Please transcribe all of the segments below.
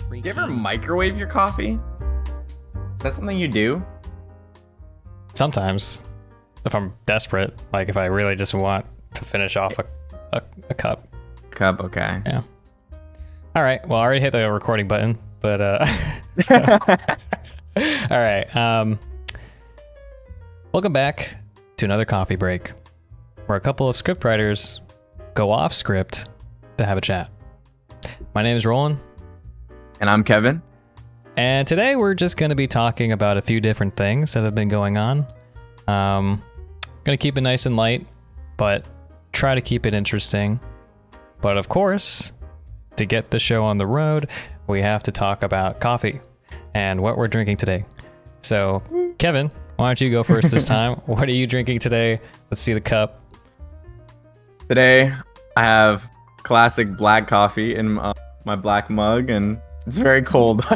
Do you ever microwave your coffee? Is that something you do? Sometimes, if I'm desperate, like if I really just want to finish off a cup. Cup, okay. Yeah. All right. Well, I already hit the recording button, but all right. Welcome back to another coffee break, where a couple of scriptwriters go off script to have a chat. My name is Roland. And I'm Kevin. And today we're just going to be talking about a few different things that have been going on. Going to keep it nice and light, but try to keep it interesting. But of course, to get the show on the road, we have to talk about coffee and what we're drinking today. So, Kevin, why don't you go first this time? What are you drinking today? Let's see the cup. Today, I have classic black coffee in my black mug, and it's very cold.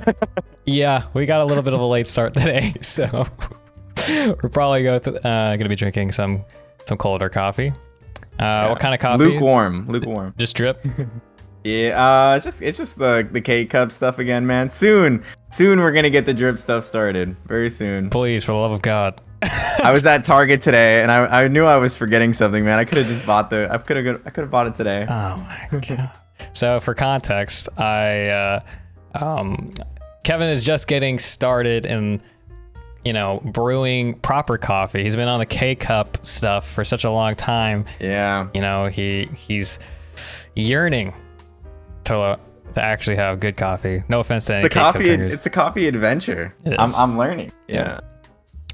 Yeah, we got a little bit of a late start today, so we're probably going to be drinking some colder coffee. What kind of coffee? Lukewarm. Just drip? Yeah, it's just the K-cup stuff again, man. Soon we're gonna get the drip stuff started. Very soon. Please, for the love of God. I was at Target today, and I knew I was forgetting something, man. I could have just bought I could have bought it today. Oh my God. So for context, Kevin is just getting started in, brewing proper coffee. He's been on the K-cup stuff for such a long time. Yeah. He's yearning to actually have good coffee. No offense to any K-cup drinkers. It's a coffee adventure. I'm learning. Yeah.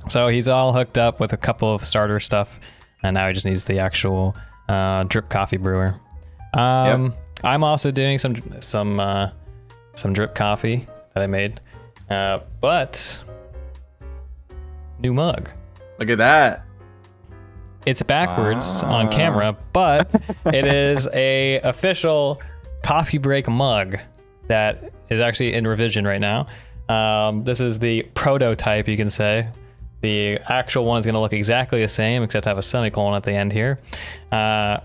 So he's all hooked up with a couple of starter stuff, and now he just needs the actual drip coffee brewer. Yep. I'm also doing some drip coffee that I made, but new mug. Look at that. It's backwards on camera, but it is a official coffee break mug that is actually in revision right now. This is the prototype, you can say. The actual one is going to look exactly the same, except have a semicolon at the end here. But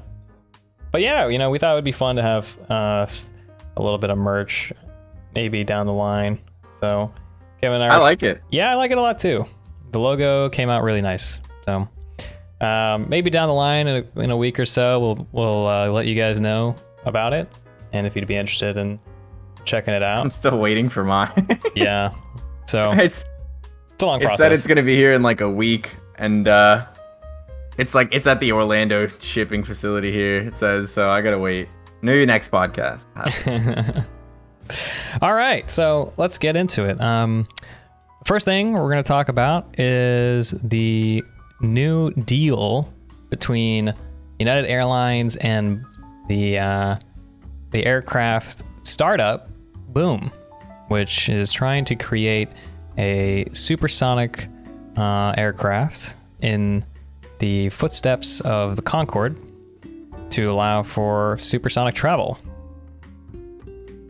yeah, we thought it would be fun to have a little bit of merch, maybe down the line. So, Kevin and I like it. Yeah, I like it a lot too. The logo came out really nice. So, maybe down the line in a week or so, we'll let you guys know about it, and if you'd be interested in checking it out. I'm still waiting for mine. Yeah. So it's a long process. It said it's gonna be here in like a week, and it's at the Orlando shipping facility here. It says, so I gotta wait. Maybe next podcast. All right, so let's get into it. First thing we're gonna talk about is the new deal between United Airlines and the aircraft startup Boom, which is trying to create a supersonic aircraft in the footsteps of the Concorde to allow for supersonic travel.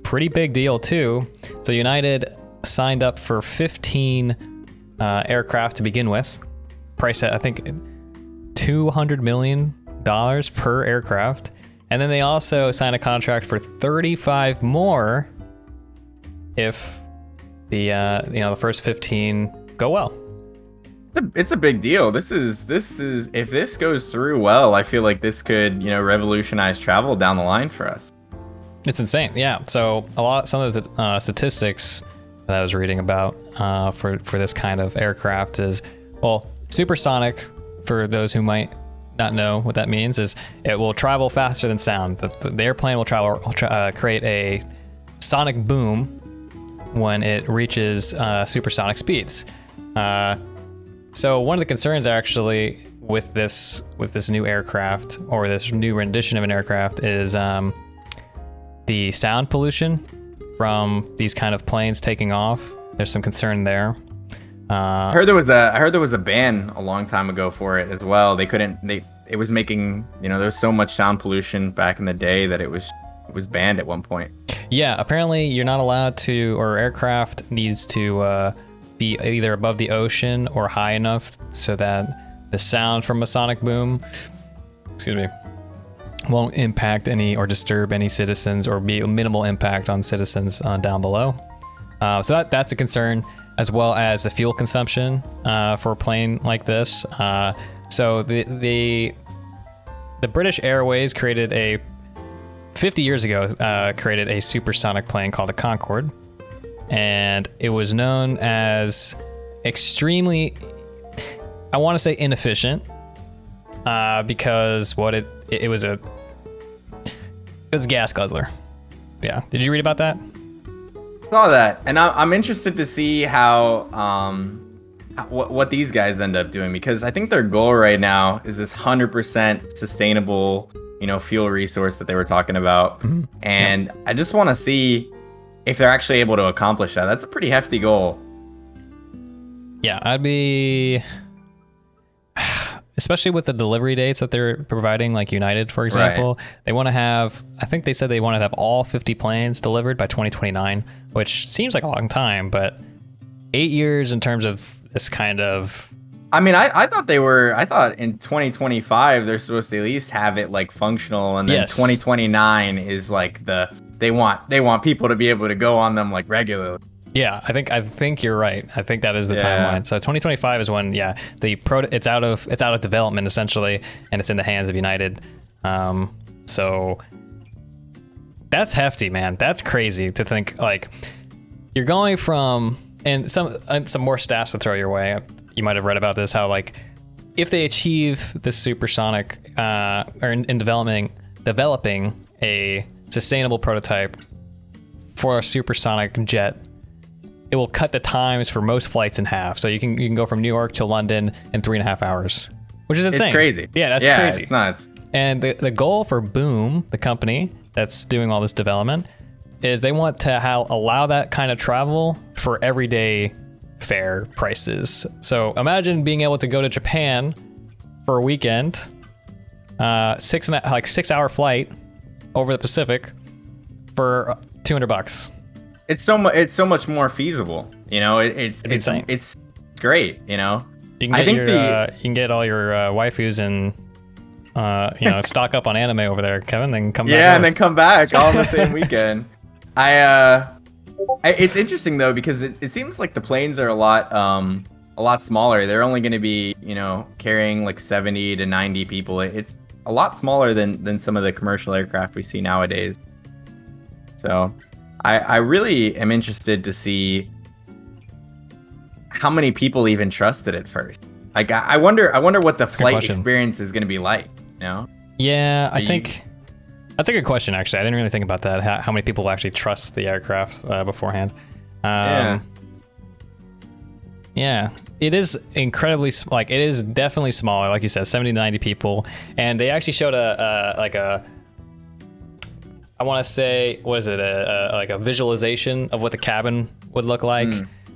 Pretty big deal too. So United signed up for 15 aircraft to begin with. Price at, I think, $200 million per aircraft. And then they also signed a contract for 35 more if the first 15 go well. It's a big deal. This is if this goes through well, I feel like this could, revolutionize travel down the line for us. It's insane. Yeah. So some of the statistics that I was reading about for this kind of aircraft is, well, supersonic, for those who might not know what that means, is it will travel faster than sound. The airplane will create a sonic boom when it reaches supersonic speeds. So one of the concerns actually with this new aircraft, or this new rendition of an aircraft, is the sound pollution from these kind of planes taking off. There's some concern there. I heard there was a ban a long time ago for it as well. It was making, there was so much sound pollution back in the day that it was banned at one point. Yeah, apparently you're not allowed to, or aircraft needs to be either above the ocean or high enough so that the sound from a sonic boom, won't impact any or disturb any citizens, or be a minimal impact on citizens down below. So that's a concern, as well as the fuel consumption for a plane like this. So the British Airways created 50 years ago, created a supersonic plane called the Concorde, and it was known as extremely, I want to say, inefficient, because it was a gas guzzler. Yeah, did you read about that? Saw that, and I'm interested to see how what these guys end up doing, because I think their goal right now is this 100% sustainable, fuel resource that they were talking about. Mm-hmm. And yeah. I just want to see if they're actually able to accomplish that. That's a pretty hefty goal. Yeah, I'd be, especially with the delivery dates that they're providing, like United, for example. Right. They want to have, I think they said they want to have all 50 planes delivered by 2029, which seems like a long time, but 8 years in terms of this kind of... I mean, I thought in 2025 they're supposed to at least have it like functional, and then yes. 2029 is like they want people to be able to go on them like regularly. Yeah, I think you're right. I think that is the timeline. So 2025 is when it's out of development essentially, and it's in the hands of United. So that's hefty, man. That's crazy to think, like, you're going from, and some more stats to throw your way. You might have read about this, how like if they achieve this supersonic or in developing a sustainable prototype for a supersonic jet, it will cut the times for most flights in half. So you can go from New York to London in 3.5 hours, which is insane. It's crazy. Yeah, that's crazy. It's nuts. And the goal for Boom, the company that's doing all this development, is they want to allow that kind of travel for everyday fare prices. So imagine being able to go to Japan for a weekend, 6 hour flight over the Pacific for $200. It's so much more feasible, It's insane. It's great, You can get all your waifus and stock up on anime over there, Kevin. Then come back. Yeah, and then come back all in the same weekend. It's interesting though, because it seems like the planes are a lot smaller. They're only going to be carrying like 70 to 90 people. It's a lot smaller than some of the commercial aircraft we see nowadays. So I really am interested to see how many people even trust it at first. Like I wonder what the flight experience is going to be like. Yeah, I think that's a good question. Actually, I didn't really think about that. How many people actually trust the aircraft beforehand? Yeah, it is incredibly it is definitely smaller, like you said, 70 to 90 people, and they actually showed I want to say, what is it? Like a visualization of what the cabin would look like,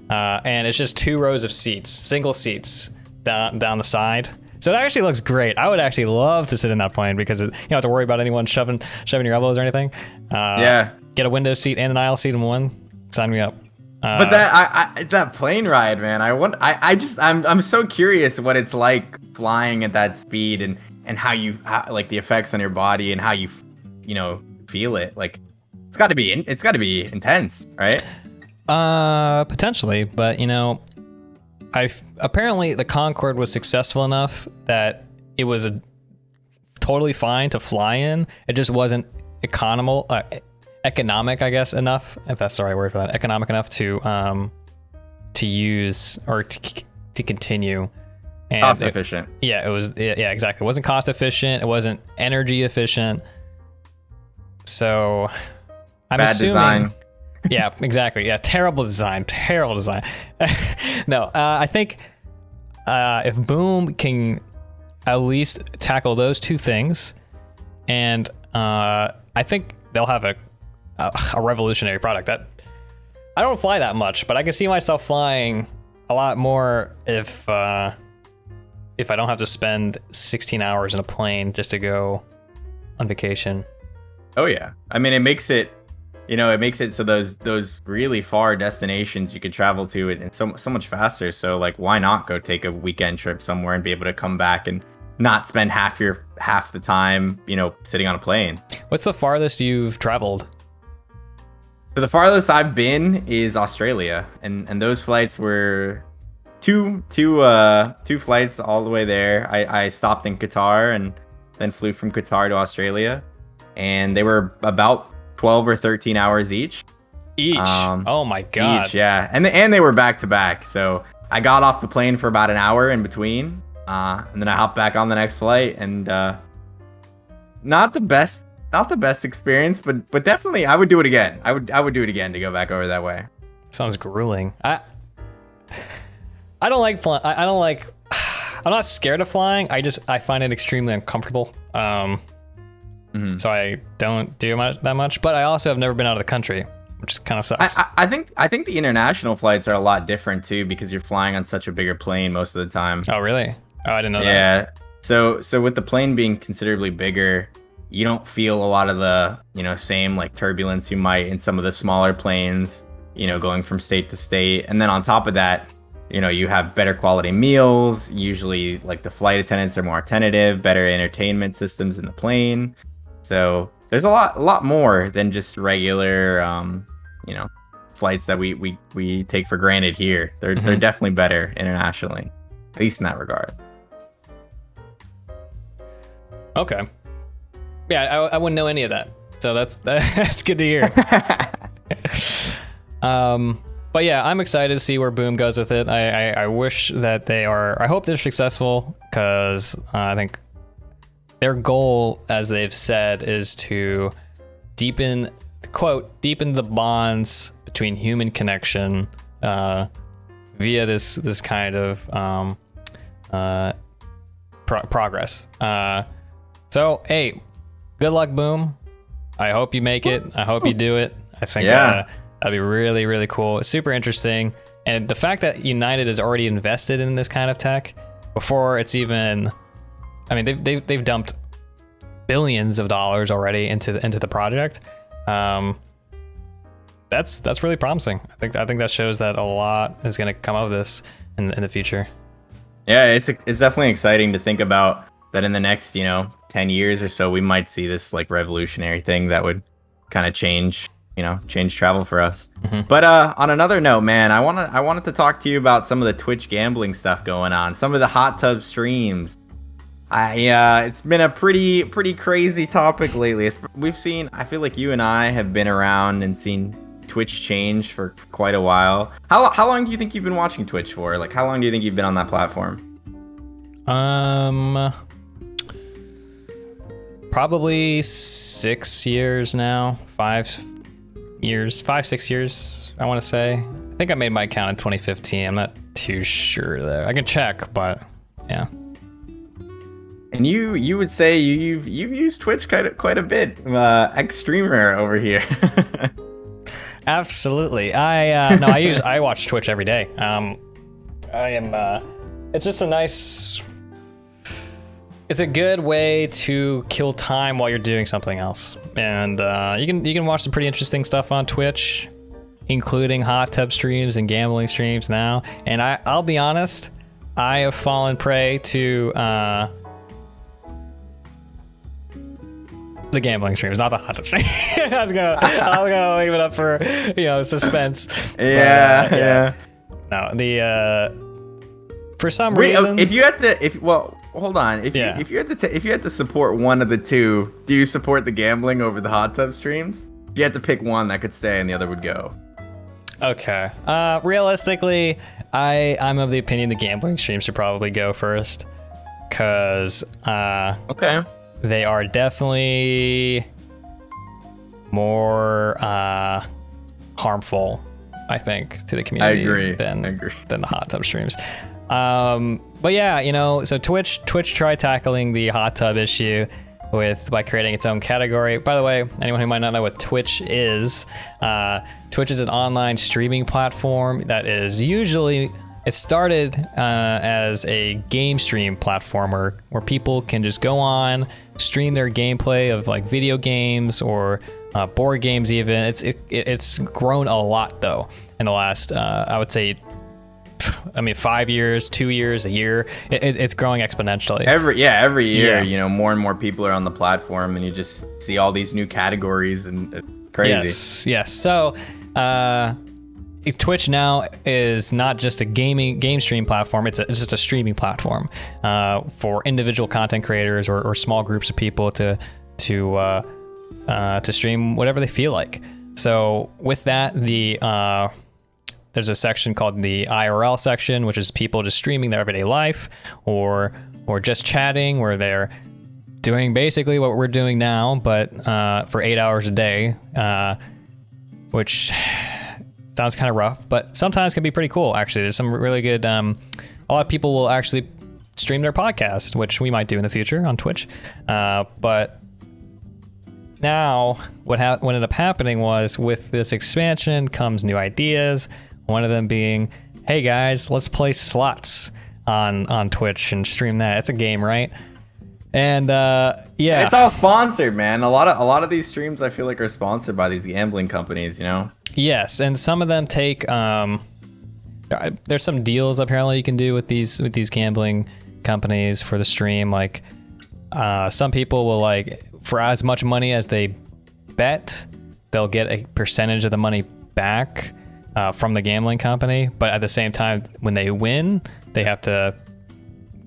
and it's just 2 rows of seats, single seats down the side. So it actually looks great. I would actually love to sit in that plane, because you don't have to worry about anyone shoving your elbows or anything. Get a window seat and an aisle seat in one. Sign me up. But that plane ride, man. I'm so curious what it's like flying at that speed, and how like the effects on your body and how you feel it. Like it's got to be intense, right? Potentially, but apparently the Concorde was successful enough that it was totally fine to fly in. It just wasn't economic, I guess, enough, if that's the right word for that, economic enough to use or to continue. And cost efficient. Yeah, it was. Yeah, exactly. It wasn't cost efficient. It wasn't energy efficient. So I'm assuming. Design. Yeah, exactly. Yeah, terrible design. No, I think if Boom can at least tackle those 2 things, and I think they'll have a revolutionary product. That I don't fly that much, but I can see myself flying a lot more if I don't have to spend 16 hours in a plane just to go on vacation. Oh yeah, I mean it makes it so those really far destinations you could travel to and so much faster. So like, why not go take a weekend trip somewhere and be able to come back and not spend half the time sitting on a plane? What's the farthest you've traveled? So the farthest I've been is Australia, and those flights were two flights all the way there. I stopped in Qatar and then flew from Qatar to Australia, and they were about 12 or 13 hours each. Oh my god. Yeah, and they were back to back. So I got off the plane for about an hour in between, and then I hopped back on the next flight, and not the best experience, but definitely I would do it again. I would do it again to go back over that way. Sounds grueling. I don't like flying. I don't like. I'm not scared of flying. I find it extremely uncomfortable. So I don't do that much. But I also have never been out of the country, which kind of sucks. I think the international flights are a lot different too, because you're flying on such a bigger plane most of the time. Oh really? Oh, I didn't know that. Yeah. So with the plane being considerably bigger, you don't feel a lot of the same like turbulence you might in some of the smaller planes. Going from state to state, and then on top of that, you have better quality meals. Usually, like the flight attendants are more attentive, better entertainment systems in the plane. So there's a lot more than just regular, flights that we take for granted here. They're definitely better internationally, at least in that regard. Okay. Yeah, I wouldn't know any of that, so that's good to hear. But yeah, I'm excited to see where Boom goes with it. I wish that I hope they're successful, because I think their goal, as they've said, is to deepen the bonds between human connection via this kind of progress. So hey, good luck, Boom. I hope you make it. I hope you do it. I think that'd be really, really cool. It's super interesting. And the fact that United has already invested in this kind of tech before it's even, I mean, they've dumped billions of dollars already into the project. That's really promising. I think that shows that a lot is going to come of this in the future. Yeah, it's definitely exciting to think about that in the next 10 years or so we might see this like revolutionary thing that would kind of change travel for us. But on another note, man, I wanted to talk to you about some of the Twitch gambling stuff going on, some of the hot tub streams. It's been a pretty crazy topic lately. I feel like you and I have been around and seen Twitch change for quite a while. How long do you think you've been watching Twitch for? Like, how long do you think you've been on that platform? Probably 6 years now. 5, 6 years, I want to say. I think I made my account in 2015. I'm not too sure though. I can check, but yeah. And you would say you've used Twitch quite a bit, ex-streamer over here. Absolutely. I watch Twitch every day. It's just it's a good way to kill time while you're doing something else. And you can watch some pretty interesting stuff on Twitch, including hot tub streams and gambling streams now. And I'll be honest, I have fallen prey to the gambling streams, not the hot tub stream. I was gonna leave it up for suspense. Yeah. No, for some reason. Hold on. If you had to support one of the two, do you support the gambling over the hot tub streams? If you had to pick one that could stay and the other would go. Okay. Realistically, I'm of the opinion the gambling streams should probably go first, because okay, they are definitely more harmful, I think, to the community than the hot tub streams. But yeah, so Twitch tried tackling the hot tub issue by creating its own category. By the way, anyone who might not know what Twitch is an online streaming platform that is it started as a game stream platform where people can just go on, stream their gameplay of like video games or board games even. It's grown a lot though in the last, I would say, 5 years, 2 years, a year. It's growing exponentially. Every year, more and more people are on the platform, and you just see all these new categories and crazy. Yes. So, Twitch now is not just a game stream platform. It's just a streaming platform for individual content creators or small groups of people to stream whatever they feel like. So with that, there's a section called the IRL section, which is people just streaming their everyday life or just chatting, where they're doing basically what we're doing now, but for 8 hours a day, which sounds kind of rough, but sometimes can be pretty cool. Actually, there's some really good. A lot of people will actually stream their podcast, which we might do in the future on Twitch. But now, what ended up happening was, with this expansion comes new ideas. One of them being, hey guys, let's play slots on Twitch and stream that. It's a game, right? And yeah, it's all sponsored, man. A lot of these streams, I feel like, are sponsored by these gambling companies. You know. Yes, and some of them take. There's some deals apparently you can do with these gambling companies for the stream. Like, some people will, like, for as much money as they bet, they'll get a percentage of the money back from the gambling company. But at the same time, when they win, they have to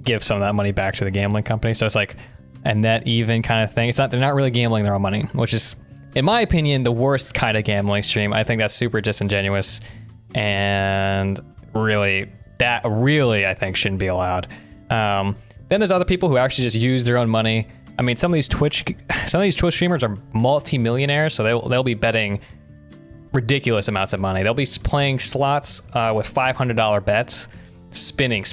give some of that money back to the gambling company. So it's like a net even kind of thing. They're not really gambling their own money, which is, in my opinion, the worst kind of gambling stream. I think that's super disingenuous, and really, I think shouldn't be allowed. Then there's other people who actually just use their own money. I mean, some of these Twitch streamers are multi-millionaires, so they'll be betting ridiculous amounts of money. They'll be playing slots with $500 bets, spinning.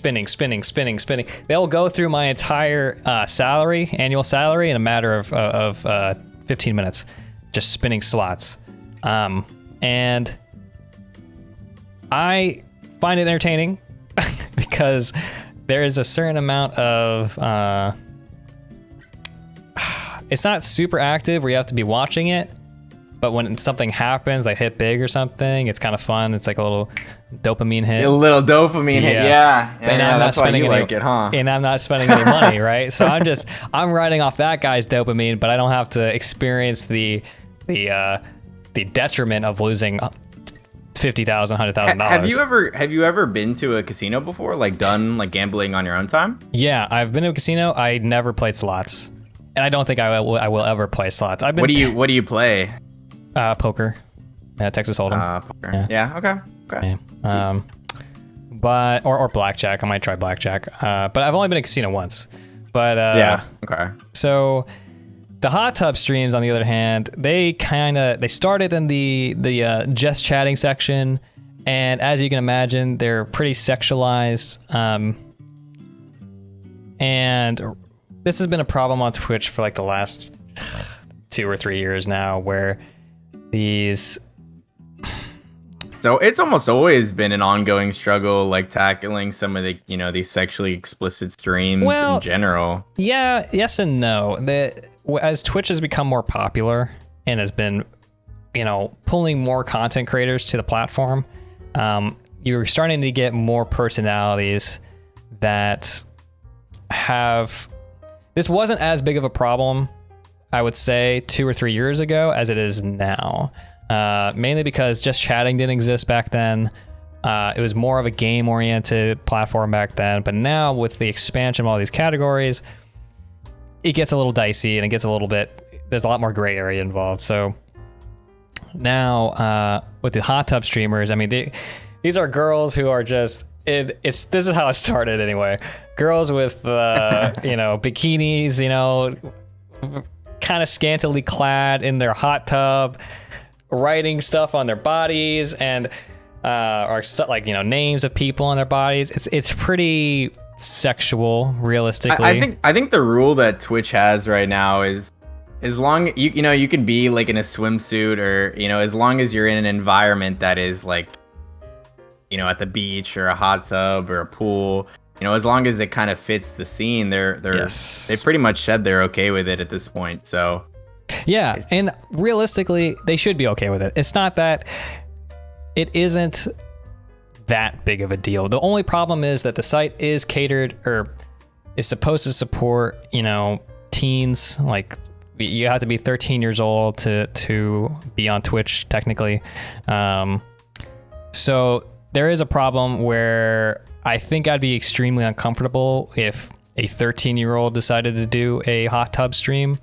They'll go through my entire annual salary in a matter of 15 minutes, just spinning slots. And I find it entertaining because there is a certain amount of it's not super active where you have to be watching it, but when something happens, like hit big or something, it's kind of fun. It's like a little dopamine hit. A little dopamine hit, yeah. And I'm not spending any, like it, huh? And I'm not spending any money, right? So I'm riding off that guy's dopamine, but I don't have to experience the detriment of losing $50,000, $100,000. Have you ever been to a casino before? Like, done like gambling on your own time? Yeah, I've been to a casino. I never played slots, and I don't think I will ever play slots. What do you play? Poker. Yeah, Texas Hold'em. Poker. Yeah. Okay. Yeah. But or blackjack. I might try blackjack. But I've only been to a casino once. But yeah. Okay. So the hot tub streams, on the other hand, they started in the just chatting section, and as you can imagine, they're pretty sexualized. And this has been a problem on Twitch for like the last 2 or 3 years now, where these. So it's almost always been an ongoing struggle, like tackling some of the, these sexually explicit streams in general. Yeah, yes and no. As Twitch has become more popular and has been, pulling more content creators to the platform, you're starting to get more personalities that have. This wasn't as big of a problem, I would say, 2 or 3 years ago as it is now. Mainly because just chatting didn't exist back then. It was more of a game-oriented platform back then. But now, with the expansion of all these categories, it gets a little dicey, and it gets a little bit. There's a lot more gray area involved. So now, with the hot tub streamers, I mean, these are girls who are just. This is how it started anyway. Girls with bikinis, kind of scantily clad in their hot tub, writing stuff on their bodies, and names of people on their bodies. It's pretty sexual, realistically. I think the rule that Twitch has right now is, as long you can be like in a swimsuit, or as long as you're in an environment that is like at the beach or a hot tub or a pool, as long as it kind of fits the scene, they pretty much said they're okay with it at this point. So yeah, and realistically, they should be okay with it. It's not that it isn't that big of a deal. The only problem is that the site is catered, or is supposed to support, teens, like you have to be 13 years old to be on Twitch technically. So there is a problem where I think I'd be extremely uncomfortable if a 13-year-old decided to do a hot tub stream.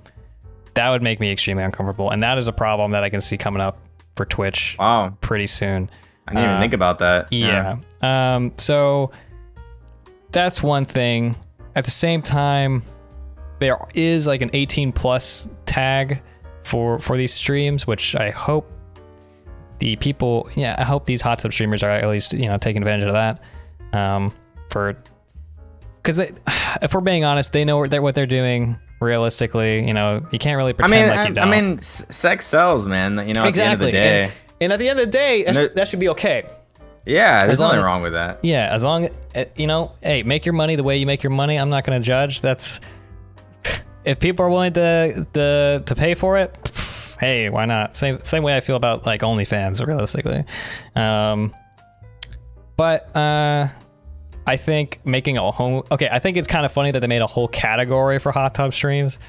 That would make me extremely uncomfortable, and that is a problem that I can see coming up for Twitch. Wow. Pretty soon. I didn't even think about that. Yeah. So that's one thing. At the same time, there is like an 18 plus tag for these streams, which I hope I hope these hot tub streamers are at least, taking advantage of that. Because if we're being honest, they know what they're doing. Realistically, you can't really pretend like you don't. I mean, sex sells, man. At the end of the day. And at the end of the day, that should be okay. Yeah, there's nothing wrong with that. Yeah, as long as, hey, make your money the way you make your money. I'm not going to judge. That's, if people are willing to pay for it, hey, why not? Same way I feel about like OnlyFans, realistically. But I think making I think it's kind of funny that they made a whole category for hot tub streams.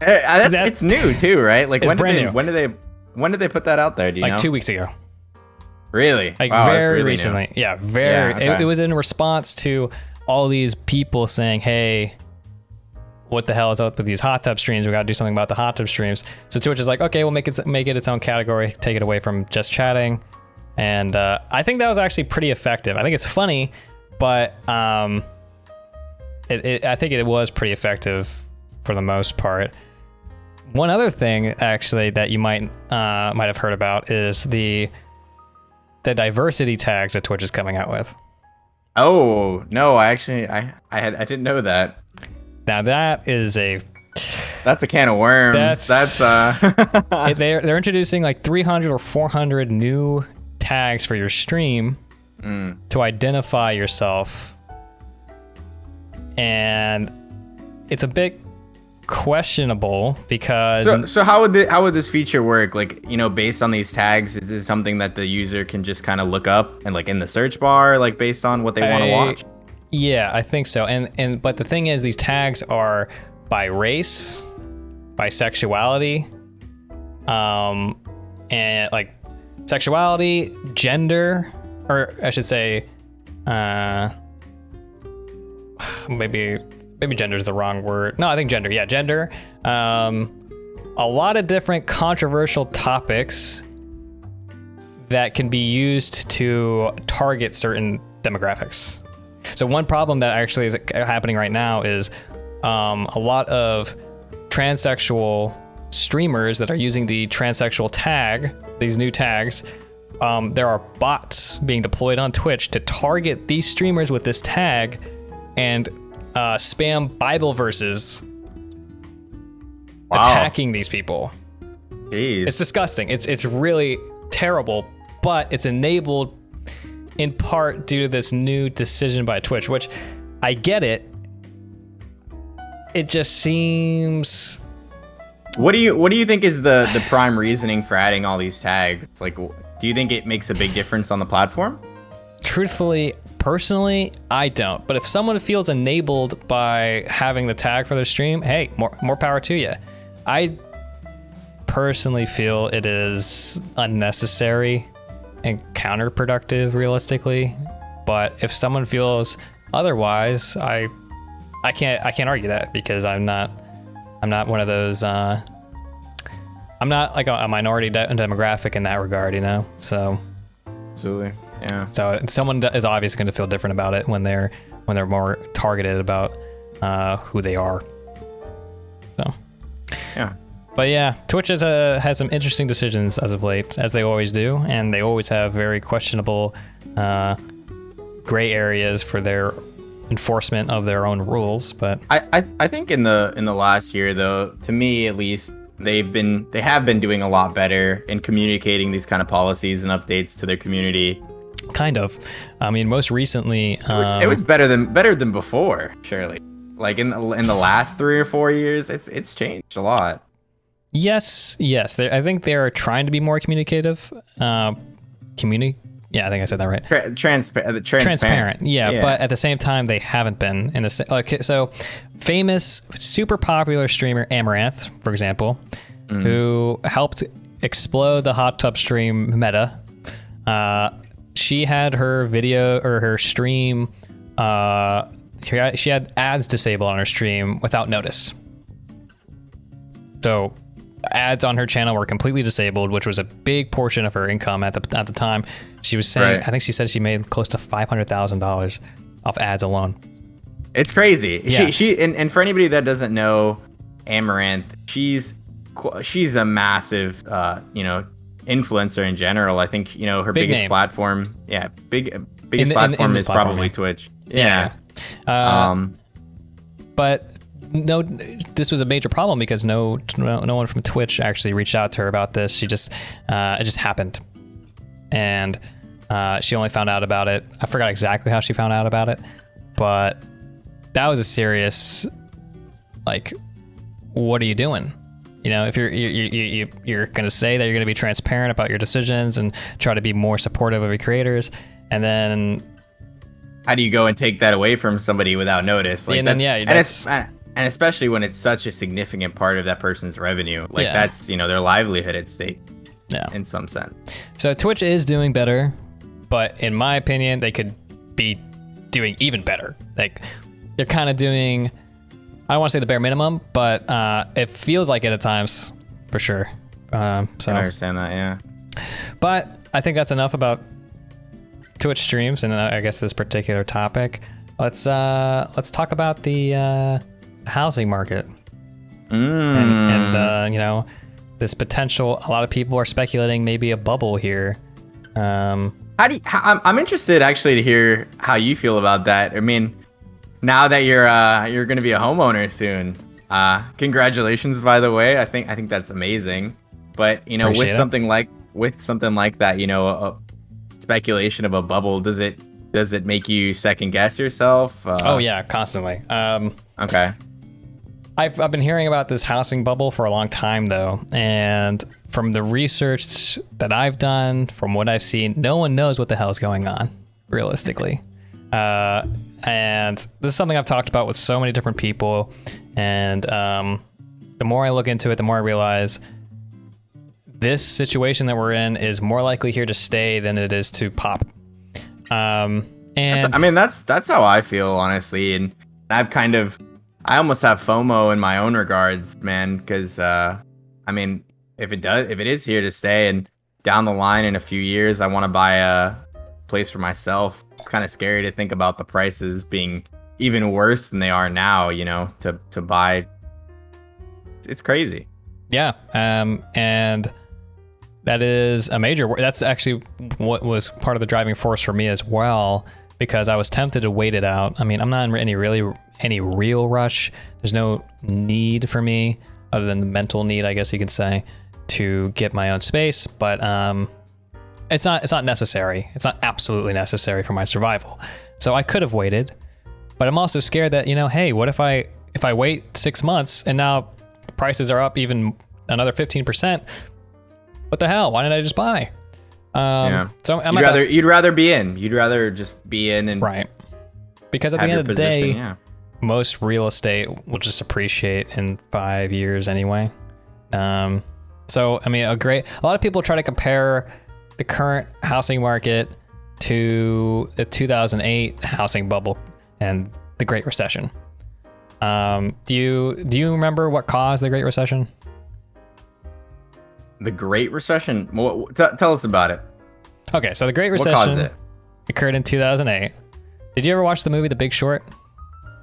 It's new too, right? Like it's brand new. When did they put that out there? Do you know? 2 weeks ago. Really? Like wow, very really recently. New. Yeah, very. Yeah, okay. It was in response to all these people saying, "Hey, what the hell is up with these hot tub streams? We got to do something about the hot tub streams." So Twitch is like, "Okay, we'll make it its own category. Take it away from just chatting." And I think that was actually pretty effective. I think it's funny, but I think it was pretty effective for the most part. One other thing, actually, that you might have heard about is the diversity tags that Twitch is coming out with. Oh no! I didn't know that. Now that is that's a can of worms. They're introducing like 300 or 400 new tags for your stream to identify yourself, and it's a bit questionable because so how would this feature work? Like, based on these tags, is this something that the user can just kind of look up and like in the search bar, like based on what they want to watch? Yeah, I think so. And but the thing is, these tags are by race, by sexuality, and like sexuality, gender, or I should say, maybe gender is the wrong word. No, I think gender. Yeah, gender. A lot of different controversial topics that can be used to target certain demographics. So one problem that actually is happening right now is a lot of transsexual streamers that are using the transsexual tag, these new tags. There are bots being deployed on Twitch to target these streamers with this tag and spam Bible verses attacking these people. Jeez. It's disgusting. It's really terrible, but it's enabled in part due to this new decision by Twitch, which I get it. It just seems. What do you think is the prime reasoning for adding all these tags? Like, do you think it makes a big difference on the platform? Truthfully, personally, I don't. But if someone feels enabled by having the tag for their stream, hey, more power to you. I personally feel it is unnecessary and counterproductive, realistically. But if someone feels otherwise, I can't argue that, because I'm not one of those. I'm not like a minority demographic in that regard, So. Absolutely. Yeah. So someone is obviously going to feel different about it when they're more targeted about who they are. So. Yeah. But yeah, Twitch has some interesting decisions as of late, as they always do, and they always have very questionable gray areas for their enforcement of their own rules. But I think in the last year, though, to me at least, they have been doing a lot better in communicating these kind of policies and updates to their community. Kind of. I mean, most recently, it was better than before, surely. Like in the last 3 or 4 years, it's changed a lot. Yes. I think they are trying to be more communicative. Yeah, I think I said that right. Transparent. Yeah, but at the same time, they haven't been in the okay, so famous, super popular streamer Amaranth, for example, who helped explode the hot tub stream meta. She had her video or her stream. She had ads disabled on her stream without notice. So ads on her channel were completely disabled, which was a big portion of her income at the time. She was saying, I think she said she made close to $500,000 off ads alone. It's crazy. Yeah. She and for anybody that doesn't know Amaranth, she's a massive influencer in general. I think her biggest name. platform, biggest platform is probably Twitch. Yeah. But no, this was a major problem because no one from Twitch actually reached out to her about this. She just it just happened, and she only found out about it. I forgot exactly how she found out about it, but that was a serious, like, what are you doing? If you're going to say that you're going to be transparent about your decisions and try to be more supportive of your creators, and then how do you go and take that away from somebody without notice? Like, and especially when it's such a significant part of that person's revenue, like that's their livelihood at stake. Yeah, in some sense. So Twitch is doing better, but in my opinion, they could be doing even better. Like, they're kind of doing, I don't want to say the bare minimum, but it feels like it at times, for sure. So I understand that, yeah. But I think that's enough about Twitch streams and I guess this particular topic. Let's talk about the housing market and this potential. A lot of people are speculating maybe a bubble here. I'm interested actually to hear how you feel about that. I mean, now that you're going to be a homeowner soon, congratulations, by the way. I think that's amazing. But Appreciate with something like that, a speculation of a bubble, does it make you second guess yourself? Oh yeah, constantly. Okay. I've been hearing about this housing bubble for a long time though, and from the research that I've done, from what I've seen, no one knows what the hell is going on, realistically. And this is something I've talked about with so many different people, and the more I look into it, the more I realize this situation that we're in is more likely here to stay than it is to pop. And that's how I feel, honestly, and I almost have FOMO in my own regards, man, because if it is here to stay and down the line in a few years I want to buy a place for myself, it's kind of scary to think about the prices being even worse than they are now, to buy. It's crazy. Yeah. And that is a major, that's actually what was part of the driving force for me as well, because I was tempted to wait it out. I mean, I'm not in any real rush. There's no need for me other than the mental need, I guess you could say, to get my own space. But it's not necessary. It's not absolutely necessary for my survival. So I could have waited, but I'm also scared that, hey, what if I wait 6 months and now prices are up even another 15%? What the hell? Why didn't I just buy? So you'd rather be in. You'd rather just be in and right. Because at the end of the day, most real estate will just appreciate in 5 years anyway. So I mean, a lot of people try to compare the current housing market to the 2008 housing bubble and the Great Recession. Do you remember what caused the Great Recession? The Great Recession? Tell us about it. Okay, so the Great Recession occurred in 2008. Did you ever watch the movie The Big Short?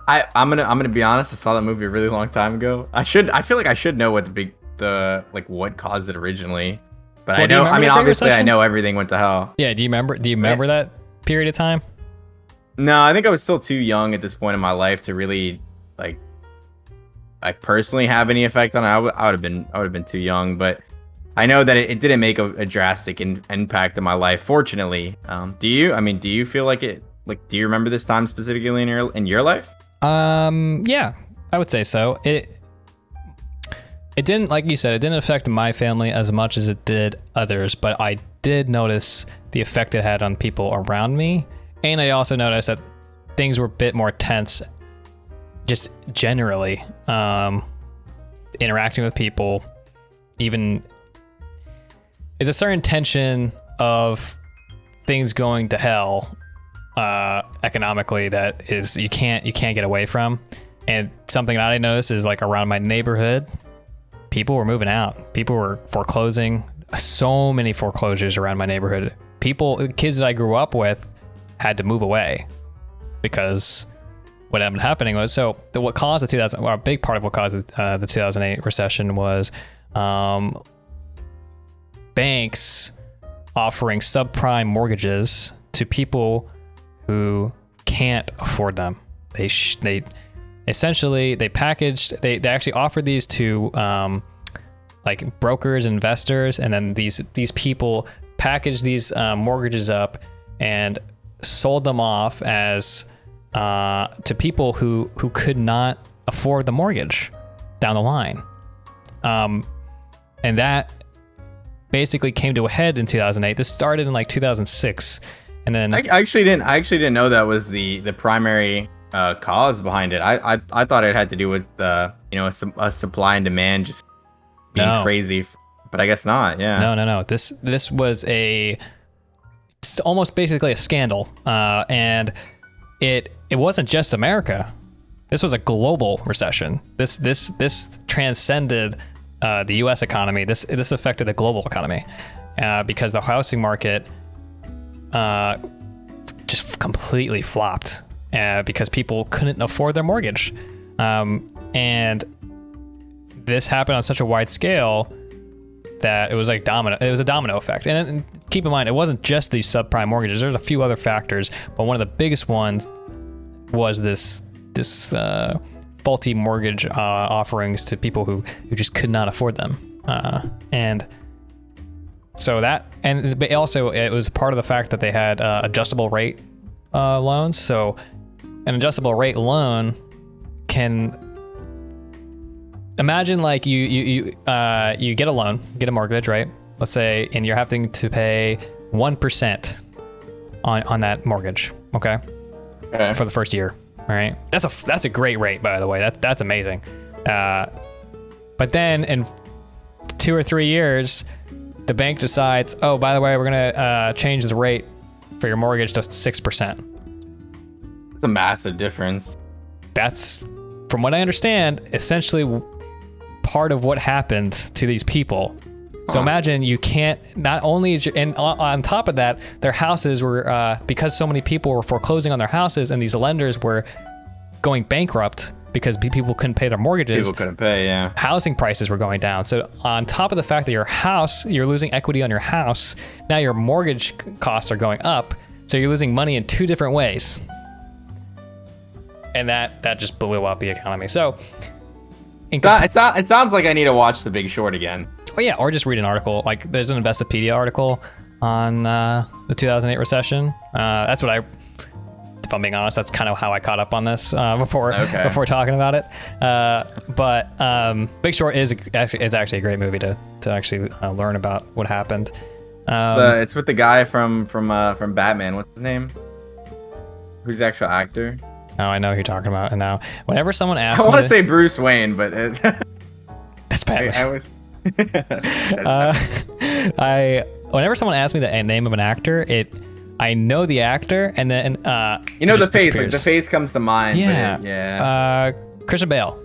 I'm gonna be honest. I saw that movie a really long time ago. I feel like I should know what what caused it originally. But I know. I mean, obviously, I know everything went to hell. Yeah. Do you remember that period of time? No, I think I was still too young at this point in my life to really like personally have any effect on it. I would have been too young, but I know that it didn't make a drastic impact on my life, fortunately. Do you? I mean, do you feel like it? Like, do you remember this time specifically in your life? Yeah, I would say so. It didn't, like you said, it didn't affect my family as much as it did others, but I did notice the effect it had on people around me. And I also noticed that things were a bit more tense just generally, interacting with people. Even it's a certain tension of things going to hell economically that is you can't get away from. And something that I noticed is like around my neighborhood, people were moving out. People were foreclosing. So many foreclosures around my neighborhood. Kids that I grew up with had to move away because what ended up happening was, what caused a big part of what caused the 2008 recession was banks offering subprime mortgages to people who can't afford them. They actually offered these to like brokers, investors, and then these people packaged these mortgages up and sold them off as to people who could not afford the mortgage down the line. And that basically came to a head in 2008. This started in like 2006, and then I actually didn't know that was the primary cause behind it. I thought it had to do with a supply and demand just being crazy, but I guess not. Yeah. No. This was it's almost basically a scandal, and it wasn't just America. This was a global recession. This transcended the U.S. economy. This affected the global economy because the housing market just completely flopped because people couldn't afford their mortgage, and this happened on such a wide scale that it was like domino. It was a domino effect. And keep in mind, it wasn't just these subprime mortgages. There's a few other factors, but one of the biggest ones was this faulty mortgage offerings to people who just could not afford them. And so but also it was part of the fact that they had adjustable rate loans. So an adjustable rate loan can imagine like you get a loan, get a mortgage, right? Let's say, and you're having to pay 1% on that mortgage, okay? For the first year, all right? That's a great rate, by the way. That's amazing. But then in 2 or 3 years, the bank decides, oh, by the way, we're gonna change the rate for your mortgage to 6%. It's a massive difference. That's, from what I understand, essentially part of what happened to these people. So imagine you can't, not only is and on top of that, their houses were, because so many people were foreclosing on their houses and these lenders were going bankrupt because people couldn't pay their mortgages. People couldn't pay, yeah. Housing prices were going down. So on top of the fact that you're losing equity on your house, now your mortgage costs are going up. So you're losing money in 2 different ways. And that just blew up the economy. So it sounds like I need to watch The Big Short again. Oh yeah, or just read an article. Like there's an Investopedia article on the 2008 recession. That's what if I'm being honest, that's kind of how I caught up on this before talking about it. But Big Short is actually a great movie to actually learn about what happened. It's with the guy from Batman. What's his name? Who's the actual actor? Oh, I know who you're talking about. And now, whenever someone asks, I want to say Bruce Wayne, but that's Batman. I was. Whenever someone asks me the name of an actor, I know the actor, and then the face. Like, the face comes to mind. Yeah. Christian Bale.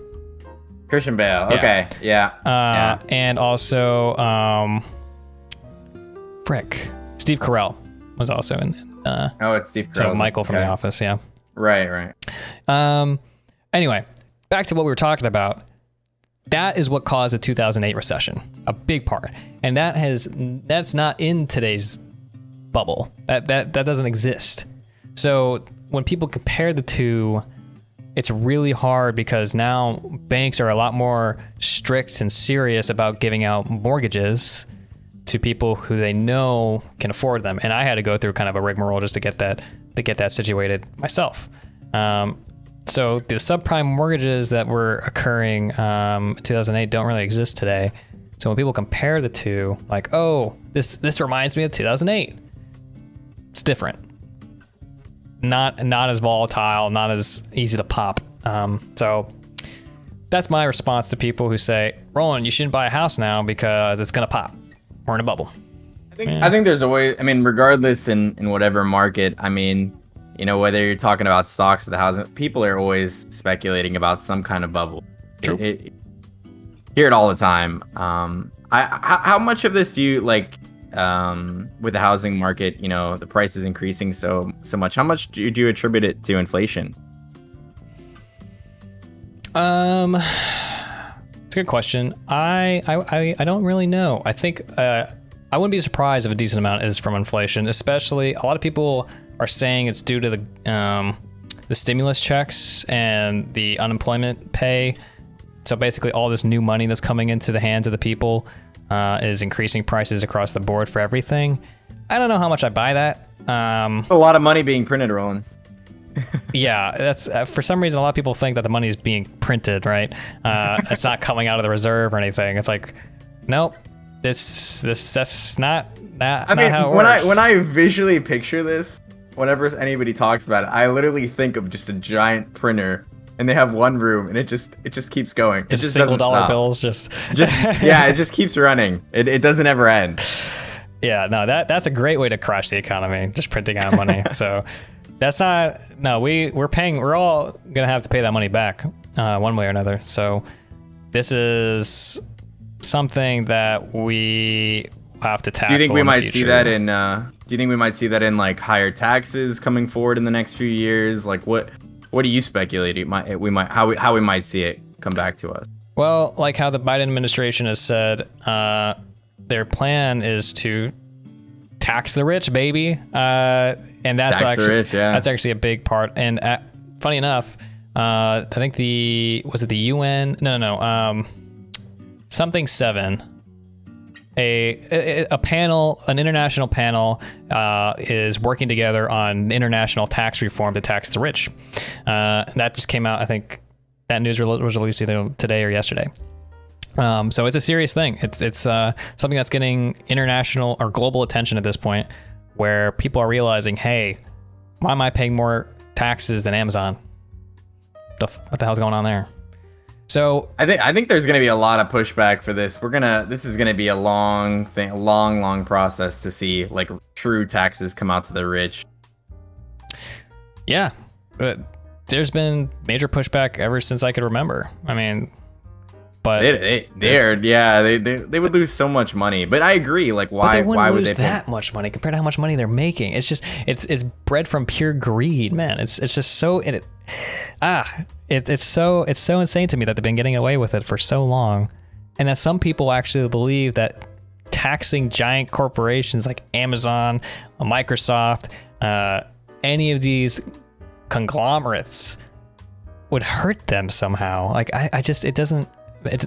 Christian Bale. Okay. Yeah. And also, Steve Carell was also in. It's Steve Carell. So Michael from The Office. Yeah. Right. Anyway, back to what we were talking about. That is what caused the 2008 recession, a big part. And that's not in today's bubble. That doesn't exist. So when people compare the two, it's really hard because now banks are a lot more strict and serious about giving out mortgages to people who they know can afford them. And I had to go through kind of a rigmarole just to get that situated myself. So the subprime mortgages that were occurring in 2008 don't really exist today. So when people compare the two, like, oh, this reminds me of 2008. It's different. Not as volatile, not as easy to pop. So that's my response to people who say, Roland, you shouldn't buy a house now because it's gonna pop. We're in a bubble. I think there's a way. I mean, regardless in whatever market, I mean, you know, whether you're talking about stocks or the housing, people are always speculating about some kind of bubble. True. Hear it all the time. How much of this do you like with the housing market? You know, the price is increasing so much. How much do you attribute it to inflation? It's a good question. I don't really know. I think I wouldn't be surprised if a decent amount is from inflation. Especially, a lot of people are saying it's due to the stimulus checks and the unemployment pay. So basically, all this new money that's coming into the hands of the people is increasing prices across the board for everything. I don't know how much I buy that. A lot of money being printed, Roland. Yeah, that's for some reason a lot of people think that the money is being printed, right? It's not coming out of the reserve or anything. It's like, nope, that's not how it works. When I visually picture this, whenever anybody talks about it, I literally think of just a giant printer. And they have one room, and it just keeps going. Just it just single doesn't dollar stop. bills, just yeah, it just keeps running. It doesn't ever end. Yeah, no, that's a great way to crash the economy, just printing out money. So that's not we're all gonna have to pay that money back one way or another. So this is something that we have to tackle. Do you think we might see that in? Do you think we might see that in like higher taxes coming forward in the next few years? Like what do you speculate how we might see it come back to us? Well, like how the Biden administration has said, their plan is to tax the rich, baby, and that's that's actually a big part. And funny enough, I think was it the UN? No, something 7. A panel, an international panel, is working together on international tax reform to tax the rich. That just came out. I think that news was released either today or yesterday. So it's a serious thing. It's something that's getting international or global attention at this point, where people are realizing, hey, why am I paying more taxes than Amazon? What the hell's going on there? So I think there's going to be a lot of pushback for this. This is going to be a long thing, a long process to see like true taxes come out to the rich. Yeah, but there's been major pushback ever since I could remember. I mean, but they would lose so much money. But I agree. Like why would they lose that much money compared to how much money they're making? It's just it's bred from pure greed, man. It's just so It's so insane to me that they've been getting away with it for so long, and that some people actually believe that taxing giant corporations like Amazon, Microsoft, any of these conglomerates would hurt them somehow. Like the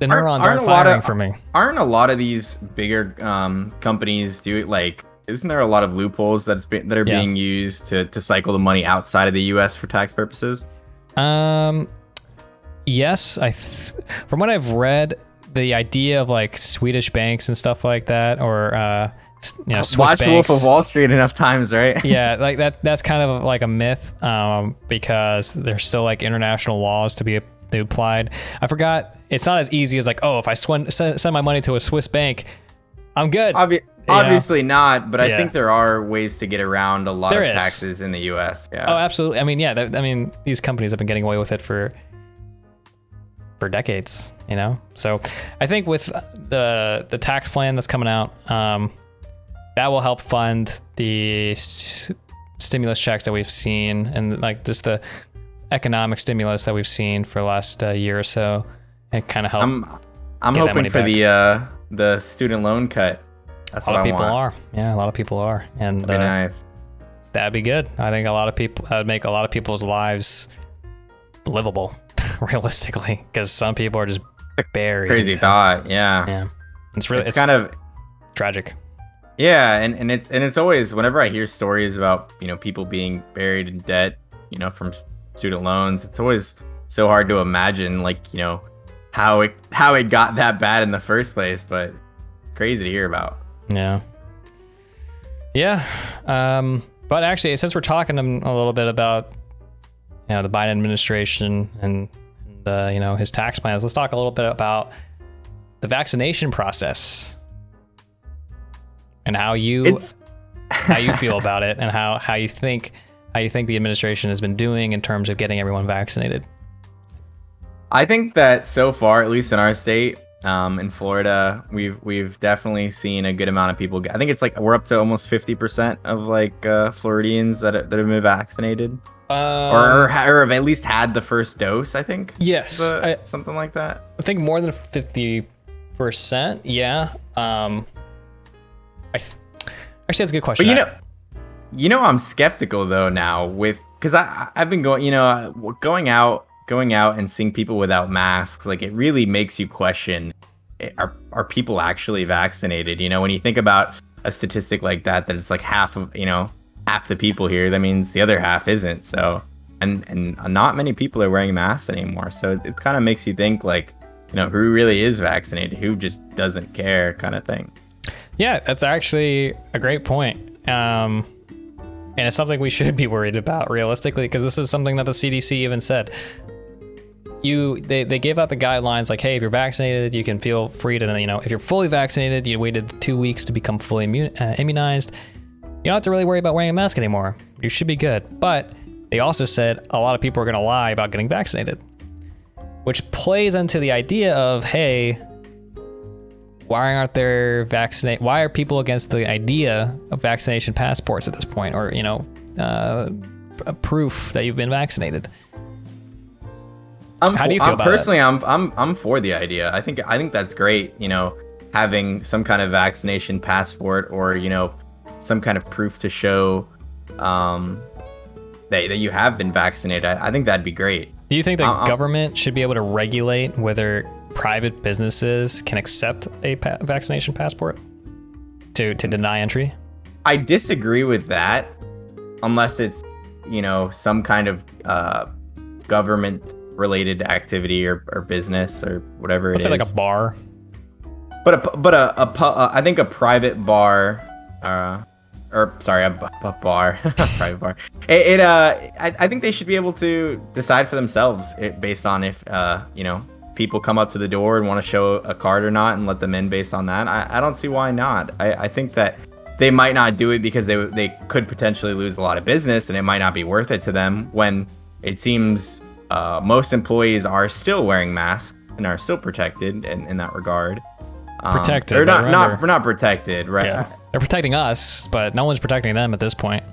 neurons aren't firing for me. Aren't a lot of these bigger companies isn't there a lot of loopholes that are being used to cycle the money outside of the U.S. for tax purposes? Yes. From what I've read, the idea of like Swedish banks and stuff like that, or Swiss Watch banks. Wolf of Wall Street enough times, right? Yeah, like that's kind of like a myth, because there's still like international laws to be applied. I forgot. It's not as easy as like, oh, if I send my money to a Swiss bank, I'm good. Obviously not, but I think there are ways to get around a lot of taxes in the U.S. Yeah. Oh, absolutely. I mean, these companies have been getting away with it for decades, you know? So I think with the tax plan that's coming out, that will help fund the stimulus checks that we've seen, and like just the economic stimulus that we've seen for the last year or so, and kind of help. I'm hoping for the student loan cut. That's a lot what of people want. are. Yeah, a lot of people are, and that'd be nice. That'd be good. I think that would make a lot of people's lives livable, realistically, because some people are just buried. Crazy thought. Yeah. It's kind of tragic. Yeah, and it's always, whenever I hear stories about people being buried in debt, from student loans, it's always so hard to imagine how it got that bad in the first place, but crazy to hear about. Yeah. Yeah. But actually, since we're talking a little bit about, the Biden administration and his tax plans, let's talk a little bit about the vaccination process and how you feel about it, and how you think the administration has been doing in terms of getting everyone vaccinated. I think that so far, at least in our state, in Florida, we've definitely seen a good amount of people. I think it's like we're up to almost 50% of like Floridians that have been vaccinated, or have at least had the first dose. I think. Yes, something like that. I think more than 50%. Yeah. Actually, that's a good question. But I'm skeptical though now because I've been going out and seeing people without masks. Like, it really makes you question, are people actually vaccinated? When you think about a statistic like that it's like half the people here, that means the other half isn't. So, and not many people are wearing masks anymore. So it kind of makes you think, like, who really is vaccinated, who just doesn't care, kind of thing. Yeah, that's actually a great point. And it's something we should be worried about realistically, because this is something that the CDC even said. They gave out the guidelines like, hey, if you're vaccinated, you can feel free to, if you're fully vaccinated, you waited 2 weeks to become fully immunized, you don't have to really worry about wearing a mask anymore. You should be good. But they also said a lot of people are going to lie about getting vaccinated, which plays into the idea of, hey, why are people against the idea of vaccination passports at this point, or, a proof that you've been vaccinated? How do you feel about personally, that? I'm for the idea. I think that's great. Having some kind of vaccination passport, or some kind of proof to show that you have been vaccinated. I think that'd be great. Do you think the government should be able to regulate whether private businesses can accept a vaccination passport to deny entry? I disagree with that, unless it's some kind of government related activity or business or whatever Let's say like a bar. But I think a private bar, a bar, private bar. I think they should be able to decide for themselves based on if people come up to the door and want to show a card or not, and let them in based on that. I don't see why not. I think that they might not do it because they could potentially lose a lot of business, and it might not be worth it to them, when it seems most employees are still wearing masks and are still protected in that regard. Protected. Or not protected, right? Yeah. They're protecting us, but no one's protecting them at this point.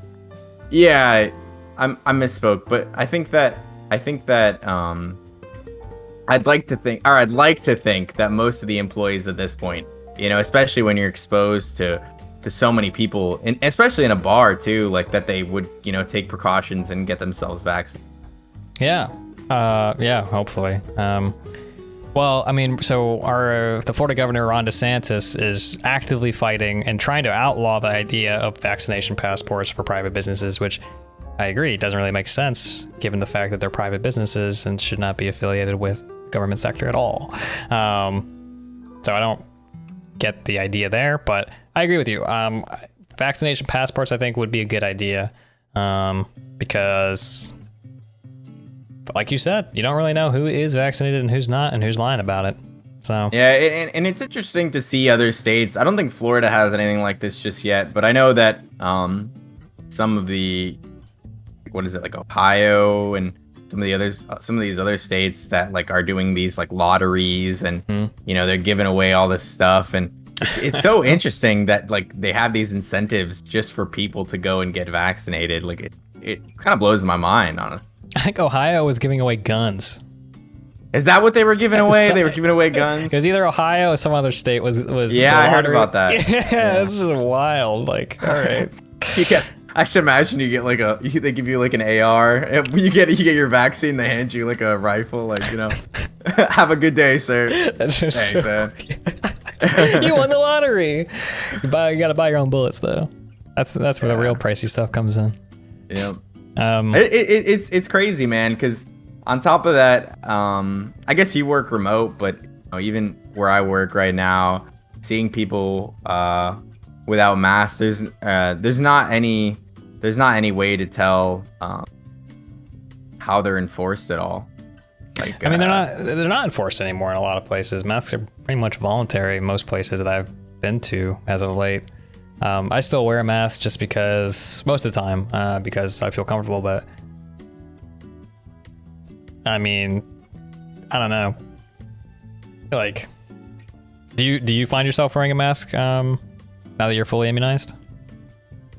Yeah, I misspoke, but I think that I'd like to think that most of the employees at this point, especially when you're exposed to so many people, and especially in a bar too, like that they would, take precautions and get themselves vaccinated. Yeah. Hopefully. Well, I mean, so the Florida governor, Ron DeSantis, is actively fighting and trying to outlaw the idea of vaccination passports for private businesses, which I agree doesn't really make sense given the fact that they're private businesses and should not be affiliated with the government sector at all. So I don't get the idea there, but I agree with you. Vaccination passports, I think, would be a good idea, because, like you said, you don't really know who is vaccinated and who's not, and who's lying about it. So yeah, and it's interesting to see other states. I don't think Florida has anything like this just yet, but I know that some of the, like Ohio and some of these other states that like are doing these like lotteries, and they're giving away all this stuff, and it's so interesting that like they have these incentives just for people to go and get vaccinated. Like it kind of blows my mind, honestly. I think Ohio was giving away guns. Is that what they were giving away? They were giving away guns? Because either Ohio or some other state was yeah, I heard about that. Yeah, this is wild. Like, all right. I should imagine you get like they give you like an AR. You get your vaccine, they hand you like a rifle, like, have a good day, sir. That's just thanks, man. You won the lottery. You gotta buy your own bullets though. That's where the real pricey stuff comes in. Yep. It's crazy, man, because on top of that, I guess you work remote, but even where I work right now, seeing people without masks. There's not any way to tell how they're enforced at all. Like, I mean, they're not enforced anymore in a lot of places. Masks are pretty much voluntary in most places that I've been to as of late. I still wear a mask just because most of the time, because I feel comfortable. But I mean, I don't know. Like, do you find yourself wearing a mask now that you're fully immunized?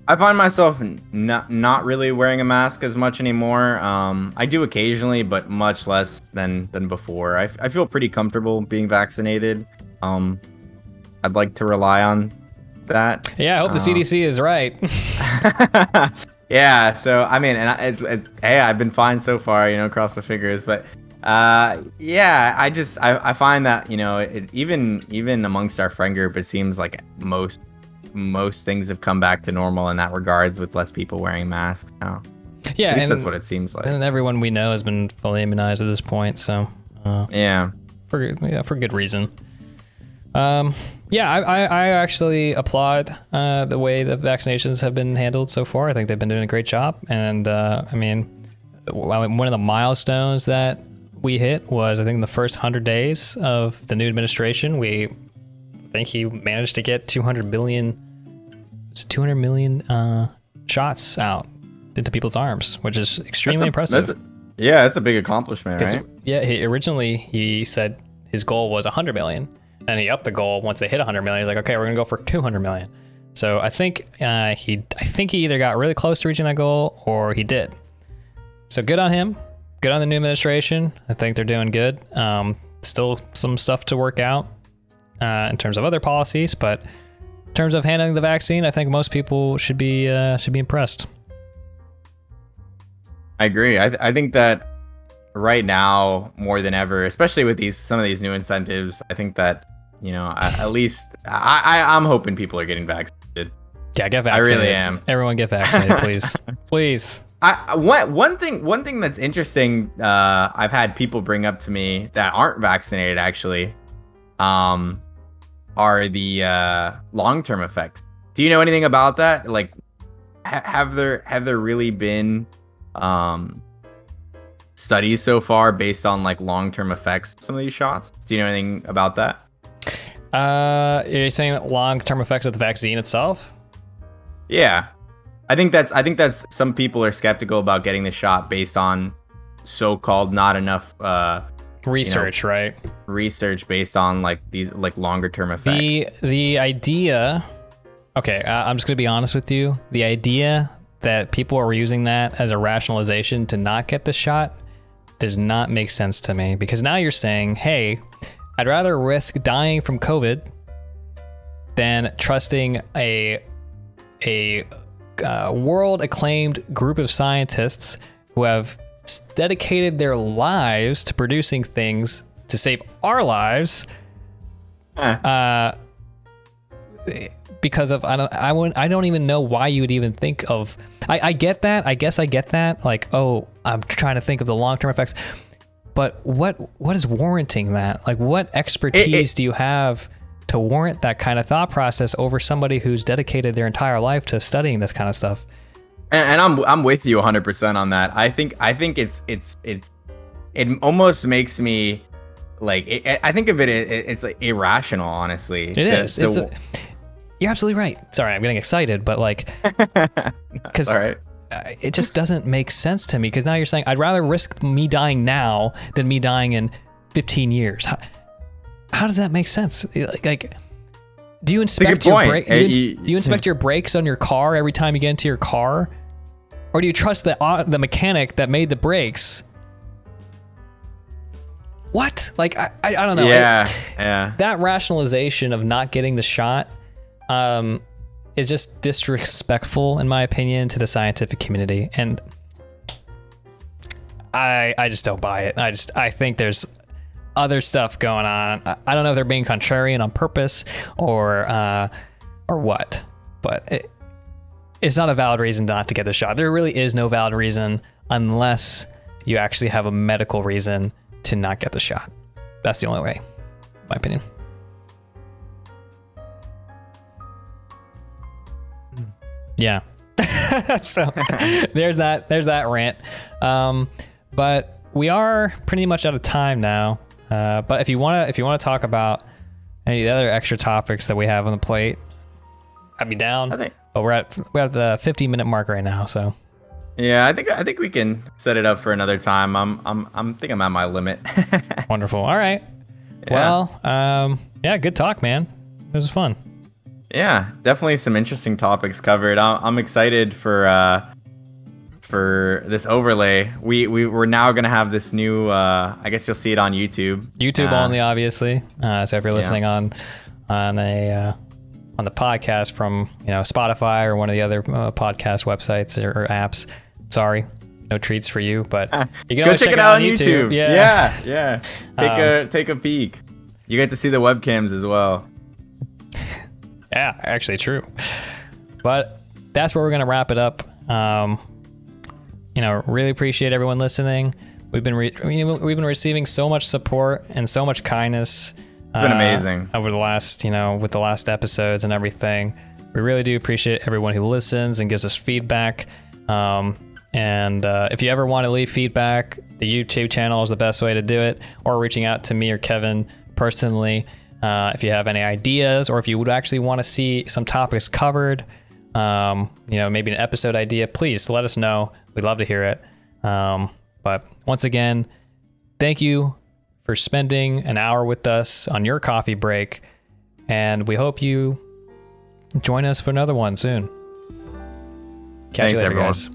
I find myself not really wearing a mask as much anymore. I do occasionally, but much less than before. I feel pretty comfortable being vaccinated. I'd like to rely on that. Yeah, I hope the CDC is right. Yeah, so I mean, and hey, I've been fine so far, cross my fingers. But yeah, I find that even amongst our friend group, it seems like most things have come back to normal in that regards, with less people wearing masks now. Yeah, at least that's what it seems like. And everyone we know has been fully immunized at this point, so yeah, for good reason. Yeah, I actually applaud the way the vaccinations have been handled so far. I think they've been doing a great job. And I mean, one of the milestones that we hit was, I think, in the first 100 days of the new administration, I think he managed to get 200 million shots out into people's arms, which is extremely impressive. That's a big accomplishment, right? Yeah, originally he said his goal was 100 million. And he upped the goal once they hit 100 million. He's like, okay, we're gonna go for 200 million. So I think he either got really close to reaching that goal or he did. So good on him. Good on the new administration. I think they're doing good. Still some stuff to work out in terms of other policies, but in terms of handling the vaccine, I think most people should be impressed. I agree. I think that right now more than ever, especially with some of these new incentives, I think that at least I'm hoping people are getting vaccinated. Yeah, get vaccinated. I really am. Everyone get vaccinated, please. Please. One thing that's interesting, I've had people bring up to me that aren't vaccinated actually, are the long-term effects. Do you know anything about that? Like, have there really been studies so far based on like long-term effects of some of these shots? Do you know anything about that? You're saying long-term effects of the vaccine itself? Yeah, I think that's some people are skeptical about getting the shot based on so-called not enough research, right? Research based on like these like longer-term effects. The idea. Okay, I'm just gonna be honest with you. The idea that people are using that as a rationalization to not get the shot does not make sense to me, because now you're saying, hey, I'd rather risk dying from COVID than trusting a world acclaimed group of scientists who have dedicated their lives to producing things to save our lives. Because of I don't even know why you would even think of. I get that. I guess I get that. Like, oh, I'm trying to think of the long-term effects. But what is warranting that? Like, what expertise do you have to warrant that kind of thought process over somebody who's dedicated their entire life to studying this kind of stuff? And I'm with you 100% on that. I think it almost makes me like I think of it's like irrational, honestly. It is. You're absolutely right. Sorry, I'm getting excited, but like, because it just doesn't make sense to me. Because now you're saying I'd rather risk me dying now than me dying in 15 years. How does that make sense? Like, do you inspect your brake? Do you inspect your brakes on your car every time you get into your car, or do you trust the mechanic that made the brakes? What? Like, I don't know. Yeah. That rationalization of not getting the shot is just disrespectful, in my opinion, to the scientific community, and I just don't buy it. I think there's other stuff going on. I don't know if they're being contrarian on purpose or what, but it's not a valid reason not to get the shot. There really is no valid reason unless you actually have a medical reason to not get the shot. That's the only way, in my opinion. Yeah. So there's that rant. But we are pretty much out of time now. But if you want to talk about any of the other extra topics that we have on the plate, I'd be down. But we're at the 50-minute mark right now, so. Yeah, I think we can set it up for another time. I'm think I'm at my limit. Wonderful. All right. Yeah. Well, yeah, good talk, man. It was fun. Yeah, definitely some interesting topics covered. I'm excited for this overlay. We're now gonna have this new. I guess you'll see it on YouTube. YouTube only, obviously. So if you're listening on the podcast from Spotify or one of the other podcast websites or apps, sorry, no treats for you. But you can go always check it out on YouTube. Yeah. Take a peek. You get to see the webcams as well. Yeah, actually true. But that's where we're going to wrap it up. Really appreciate everyone listening. We've been receiving so much support and so much kindness. It's been amazing over the last, with the last episodes and everything. We really do appreciate everyone who listens and gives us feedback. And if you ever want to leave feedback, the YouTube channel is the best way to do it, or reaching out to me or Kevin personally. If you have any ideas, or if you would actually want to see some topics covered, maybe an episode idea, please let us know. We'd love to hear it. But once again, thank you for spending an hour with us on your coffee break, and we hope you join us for another one soon. Catch you later, everyone. guys.